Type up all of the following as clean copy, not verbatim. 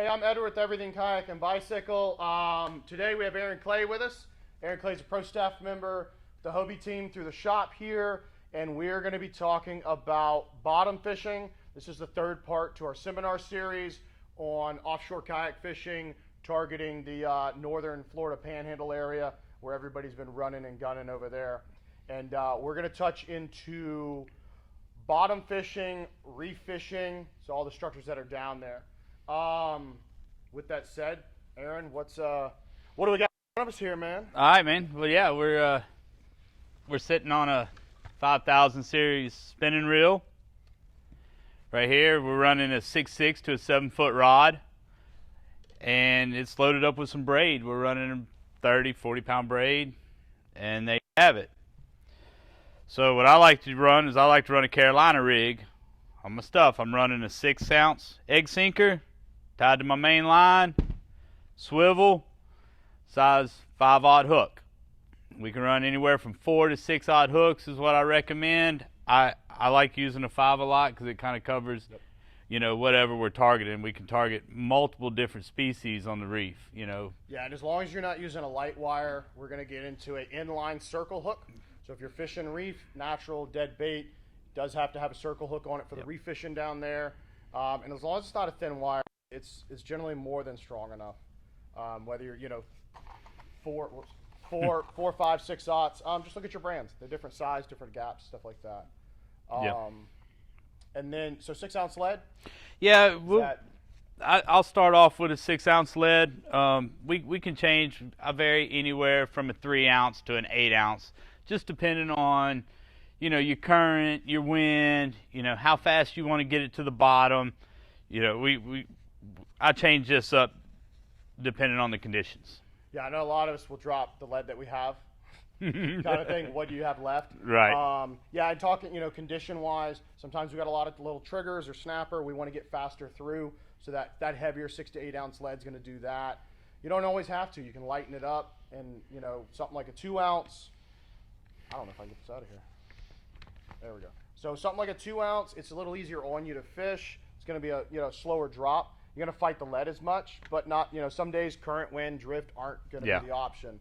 Hey, I'm Edward with Everything Kayak and Bicycle. Today we have Aaron Clay with us. Aaron Clay is a pro staff member, the Hobie team through the shop here, and we're going to be talking about bottom fishing. This is the third part to our seminar series on offshore kayak fishing, targeting the northern Florida Panhandle area where everybody's been running and gunning over there. And we're going to touch into bottom fishing, reef fishing, so all the structures that are down there. With that said, Aaron, what do we got in front of us here, man? All right, man. Well, yeah, we're sitting on a 5000 series spinning reel. Right here, we're running a 6.6 to a 7-foot rod, and it's loaded up with some braid. We're running a 30-40 pound braid, and there you have it. So what I like to run is a Carolina rig on my stuff. I'm running a 6-ounce egg sinker tied to my main line, swivel, size 5/0 hook. We can run anywhere from 4 to 6/0 hooks is what I recommend. I like using a 5 a lot because it kind of covers, whatever we're targeting. We can target multiple different species on the reef, Yeah, and as long as you're not using a light wire, we're going to get into an inline circle hook. So if you're fishing reef, natural, dead bait, does have to have a circle hook on it for the reef fishing down there. And as long as it's not a thin wire, it's generally more than strong enough. Whether you're, 4, 5, 6/0. Just look at your brands. They're different size, different gaps, stuff like that. And then, so 6-ounce lead? Yeah, I'll start off with a 6-ounce lead. We can change. I vary anywhere from a 3-ounce to an 8-ounce, just depending on, your current, your wind, how fast you want to get it to the bottom. I change this up depending on the conditions. Yeah, I know a lot of us will drop the lead that we have, kind of thing. What do you have left? Right. Yeah, and talking, condition-wise, sometimes we got a lot of little triggers or snapper. We want to get faster through, so that heavier 6 to 8 ounce lead's going to do that. You don't always have to. You can lighten it up, and something like a 2-ounce. I don't know if I can get this out of here. There we go. So something like a 2-ounce, it's a little easier on you to fish. It's going to be a slower drop. You're going to fight the lead as much, but not, some days current, wind, drift aren't going to be the option.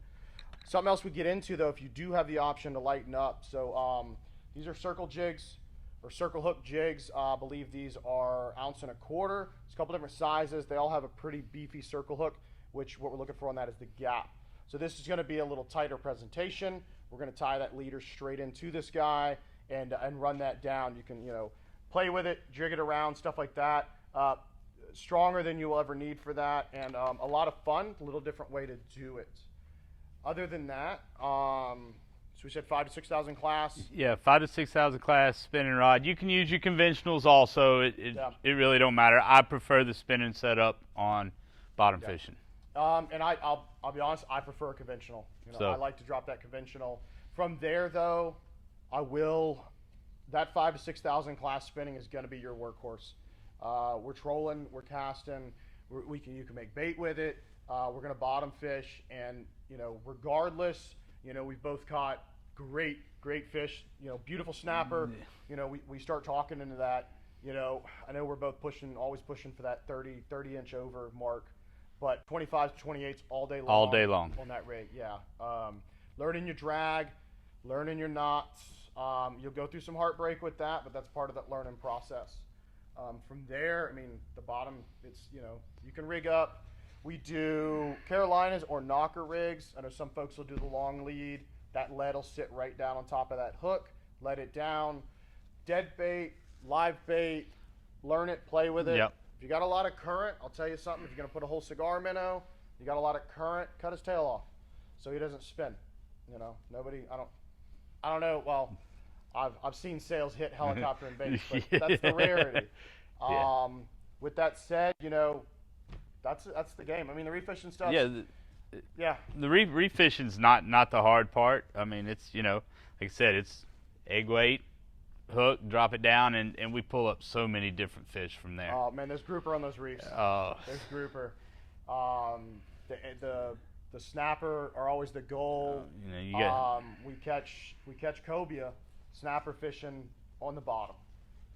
Something else we get into, though, if you do have the option to lighten up. So these are circle jigs or circle hook jigs. I believe these are 1.25 ounces. It's a couple different sizes. They all have a pretty beefy circle hook, which what we're looking for on that is the gap. So this is going to be a little tighter presentation. We're going to tie that leader straight into this guy and run that down. You can, play with it, jig it around, stuff like that. Stronger than you will ever need for that, and a lot of fun, a little different way to do it. Other than that, so we said 5 to 6,000 class. Yeah, 5 to 6,000 class spinning rod. You can use your conventionals also. It really don't matter. I prefer the spinning setup on bottom fishing. And I'll be honest, I prefer a conventional. I like to drop that conventional. From there, though, that 5 to 6,000 class spinning is going to be your workhorse. We're trolling, we're casting, you can make bait with it. We're going to bottom fish, and regardless, we've both caught great fish. Beautiful snapper. We start talking into that. I know we're both always pushing for that 30 inch over mark, but 25s to 28s all day long. All day long on that rig. Yeah. Learning your drag, learning your knots. You'll go through some heartbreak with that, but that's part of that learning process. From there, the bottom, it's, you can rig up. We do Carolinas or knocker rigs. I know some folks will do the long lead. That lead will sit right down on top of that hook, let it down. Dead bait, live bait, learn it, play with it. Yep. If you got a lot of current, I'll tell you something. If you're going to put a whole cigar minnow, you got a lot of current, cut his tail off so he doesn't spin. I don't know. Well, I've seen sails hit helicopter and base, but that's the rarity. With that said, that's the game. The reef fishing stuff. The reef fishing's not the hard part. It's like I said, it's egg weight, hook, drop it down, and we pull up so many different fish from there. Oh man, there's grouper on those reefs. There's grouper. The snapper are always the goal. We catch cobia snapper fishing on the bottom.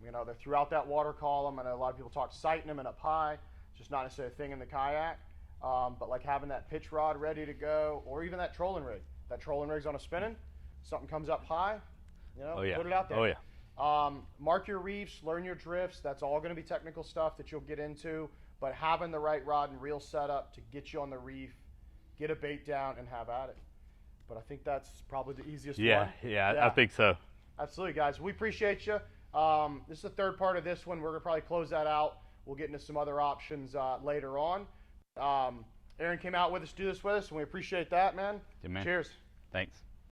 They're throughout that water column. I know a lot of people talk sighting them and up high. It's just not necessarily a thing in the kayak. But like having that pitch rod ready to go, or even that trolling rig. That trolling rig's on a spinning. Something comes up high, you know, put it out there. Oh yeah. Mark your reefs, learn your drifts. That's all going to be technical stuff that you'll get into. But having the right rod and reel setup to get you on the reef, get a bait down, and have at it. But I think that's probably the easiest one. Yeah, I think so. Absolutely, guys. We appreciate you. This is the third part of this one. We're going to probably close that out. We'll get into some other options later on. Aaron came out with us, do this with us, and we appreciate that, man. Yeah, man. Cheers. Thanks.